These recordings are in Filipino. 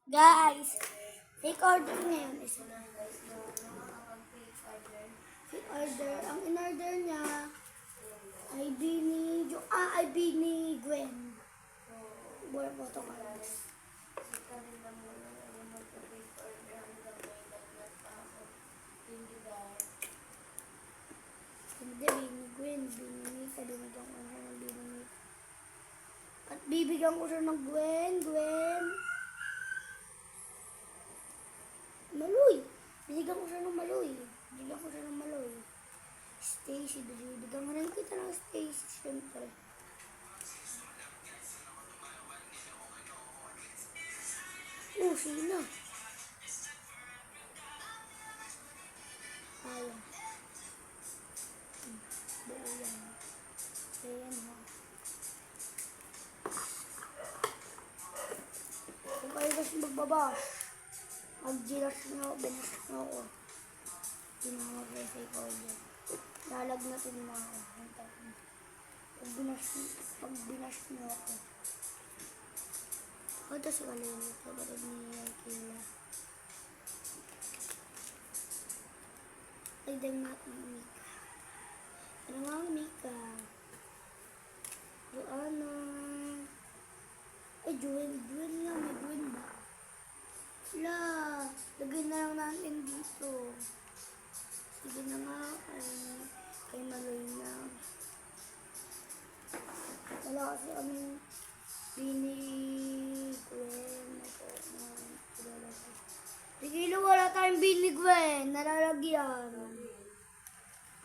Guys, take order ngayon. Isa na. Take order. Ang in-order niya ay ay Gwen. Buwan photo cards. Hindi, Bini Gwen. Binimita. Binigyan ko siya ng Binimita. At bibigyan ko siya ng Gwen. Maloy. Binigyan ko siya ng Maloy. Stacy. Bibigyan ko rin kita ng Stacy. Siyempre. Sino? Ayan. Buo yan. Ayan ha. Kung kayo gusto magbabash, mag-gilas nyo, binas nyo ako. Pinamag-resay ko dyan. Lalagnatin mo ako. Pag binas nyo ako. Ito si Kalili. Kapatid ni Kila. Ay, dahil natin ang Mika. Ano nga ang Mika? Joanna. Ay, Jewel nga. May Jewel ba? Wala. Lagay na lang natin dito. Sige na nga. Kay Maloy na. Wala kasi kami Bini Gwen. Sige, wala tayong Bini Gwen. Nalalagyan.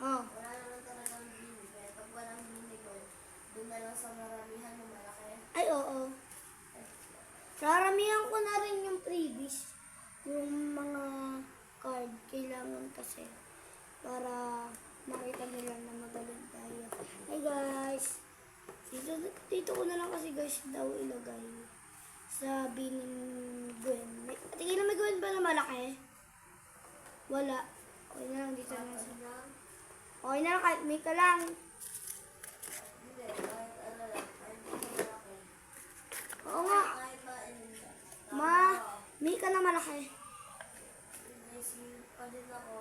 Wala naman talagang Bini Gwen. Pag walang Bini Gwen, doon na lang sa maramihan mo malaki. Ay, oo. Raramihan ko na rin yung previous. Yung mga card. Kailangan kasi. Para makita nila na magaling tayo. Hi guys. Dito ko na lang kasi guys daw ilagay. Sa Bining Gwen. Tingin na may Gwen ba na malaki? Wala. Okay na lang dito na. Okay na lang kahit Mika lang. Hindi, kahit ano lang. Kahit hindi malaki. Oo nga. Kahit ba, Mika na malaki. Hindi, pa din ako.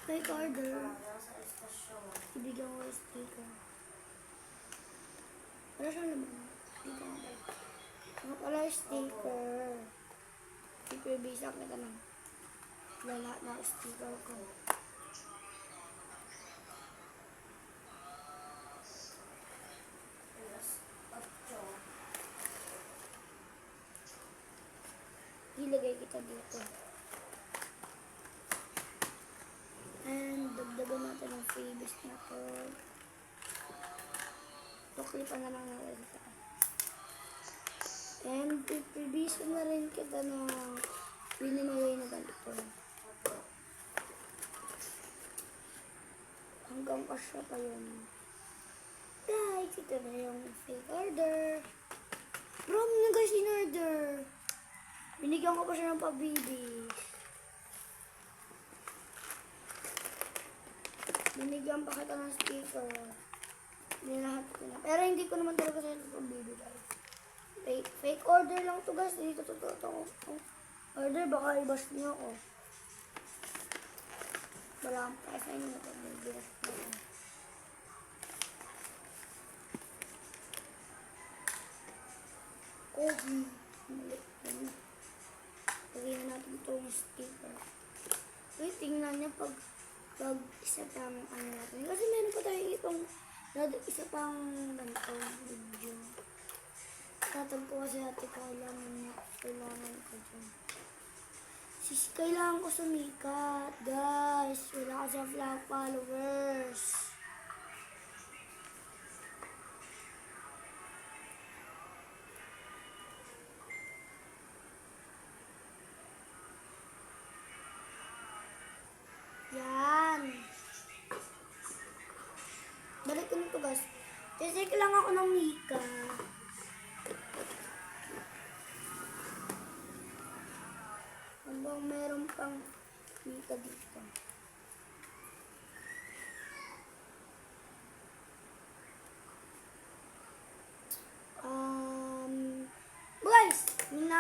Kay order. Sa estasyon. Ibigyan ko yung sticker. Wala siyang laman. Dito nga pala. Ano pala yung sticker? Sticker base lang kita lang. Lahat ng sticker ko. Ilagay kita dito. And dagdagan natin ang freebies na to. Tuklipan na lang natin ito. And freebies na rin kita na binimagay na ganito. Hanggang kasya pa yun. Guys, ito na yung fake order. Bro, na guys in-order. Binigyan ko pa siya ng pabibis. Binigyan pa kita ng sticker. Nilahat ko na. Pero hindi ko naman talaga sa'yo pabibigay. Fake order lang to guys. Dito to. Order, baka ibas niyo ako. Wala kang price na yun. Pabibigay ko na. Coffee. Lagyan na natin ito yung sticker. Wait, tingnan niya pag isa pang ano natin. Kasi meron pa tayo isa pang ganito video. Tatag ko kasi ate kailangan ko dyan. Kailangan ko sumikat. Guys, wala kasi ang followers. Yan. Balik ko nito guys. Kasi lang ako ng Mika. Hanggang meron pang Mika dito.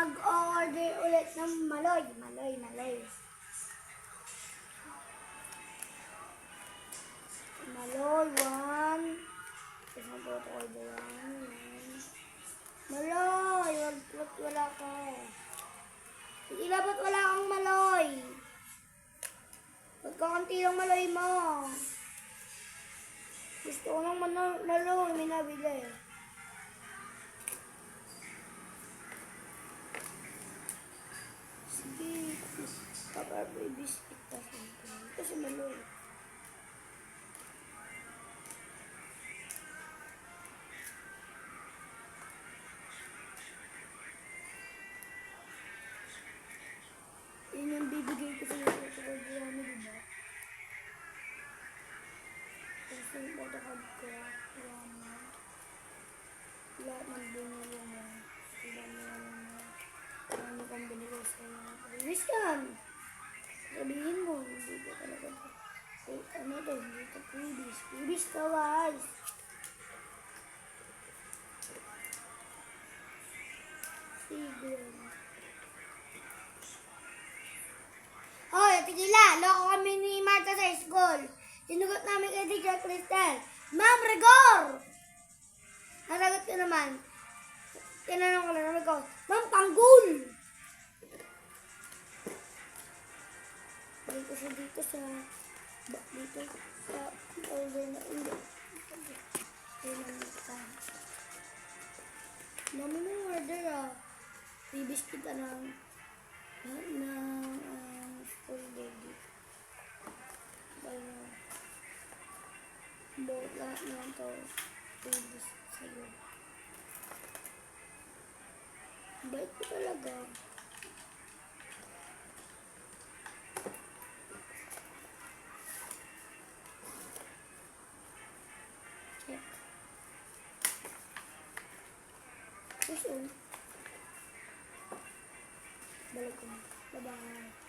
mag-order ulit ng maloy. Maloy, maloy. Maloy, one. Isang po ito order one. Maloy, ba't wala ka? Ila, ba't wala kang maloy? Ba't kakanti lang maloy mo? Gusto ko ng maloy, may nabili. Sige, papaboy biscuit kasi maloy. Yun yung bibigay ko sa iyo sa kagurami, diba? Kasi yung photocard ko, lahat ng binili mo. Iba mo ano kang binigay sa iyo. Release yan! Sabihin mo, hindi ko talaga ano to, hindi to freebies. Freebies to, guys! Sige. Hoy, tigila! Loko kami ni Marta sa school. Sinugot namin kay Teacher Cristel. Ma'am, rigor! Nasagot ko naman. Tinanong ko na namin ko, Ma'am, tanggol! Dito siya dito sa order na hindi. Mami mo order Bibis kita ng school baby. Lahat naman to bibis sa'yo. Bait ko talaga. Check. Puso. Balik ko. Bye-bye.